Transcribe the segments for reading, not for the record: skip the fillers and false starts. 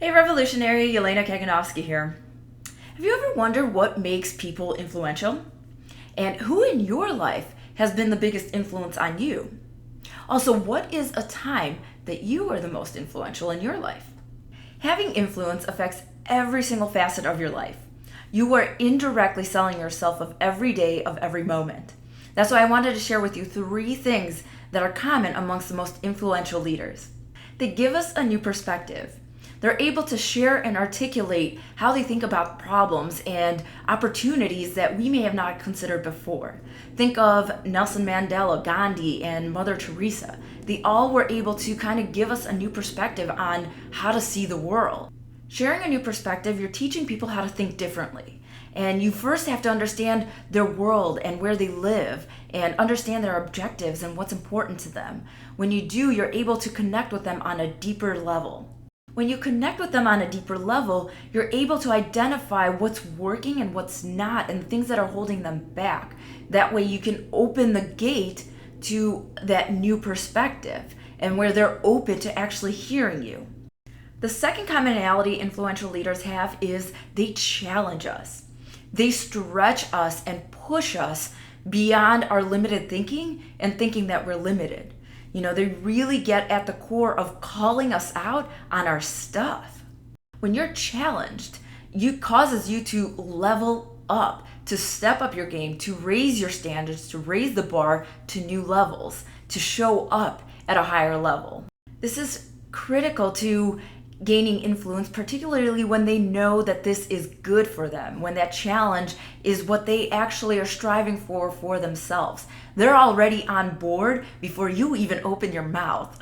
Hey Revolutionary, Yelena here. Have you ever wondered what makes people influential? And who in your life has been the biggest influence on you? Also, what is a time that you are the most influential in your life? Having influence affects every single facet of your life. You are indirectly selling yourself of every day of every moment. That's why I wanted to share with you 3 things that are common amongst the most influential leaders. They give us a new perspective. They're able to share and articulate how they think about problems and opportunities that we may have not considered before. Think of Nelson Mandela, Gandhi, and Mother Teresa. They all were able to kind of give us a new perspective on how to see the world. Sharing a new perspective, you're teaching people how to think differently. And you first have to understand their world and where they live and understand their objectives and what's important to them. When you do, you're able to connect with them on a deeper level. When you connect with them on a deeper level, you're able to identify what's working and what's not and the things that are holding them back. That way you can open the gate to that new perspective and where they're open to actually hearing you. The second commonality influential leaders have is they challenge us. They stretch us and push us beyond our limited thinking and thinking that we're limited. They really get at the core of calling us out on our stuff. When you're challenged, it causes you to level up, to step up your game, to raise your standards, to raise the bar to new levels, to show up at a higher level. This is critical to gaining influence, particularly when they know that this is good for them, when that challenge is what they actually are striving for themselves. They're already on board before you even open your mouth.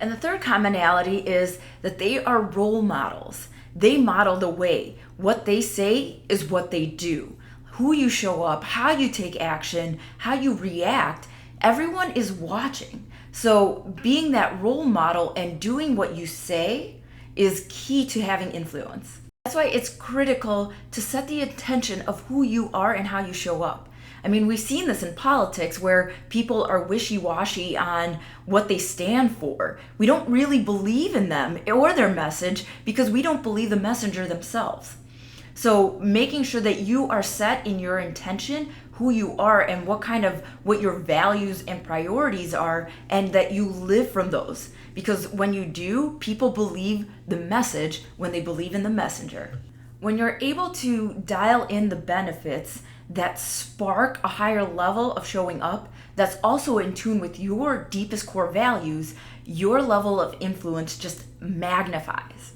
And the third commonality is that they are role models. They model the way. What they say is what they do. Who you show up, how you take action, how you react, everyone is watching. So being that role model and doing what you say is key to having influence. That's why it's critical to set the intention of who you are and how you show up. We've seen this in politics where people are wishy-washy on what they stand for. We don't really believe in them or their message because we don't believe the messenger themselves. So making sure that you are set in your intention, who you are and what your values and priorities are, and that you live from those. Because when you do, people believe the message when they believe in the messenger. When you're able to dial in the benefits that spark a higher level of showing up, that's also in tune with your deepest core values, your level of influence just magnifies.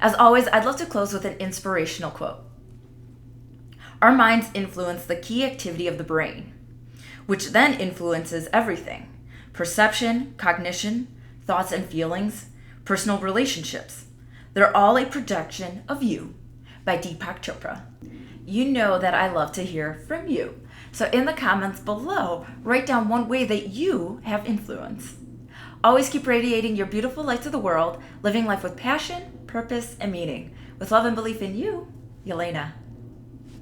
As always, I'd love to close with an inspirational quote. Our minds influence the key activity of the brain, which then influences everything: perception, cognition, thoughts and feelings, personal relationships. They're all a projection of you, by Deepak Chopra. You know that I love to hear from you. So in the comments below, write down one way that you have influence. Always keep radiating your beautiful light to the world, living life with passion, purpose, and meaning. With love and belief in you, Yelena.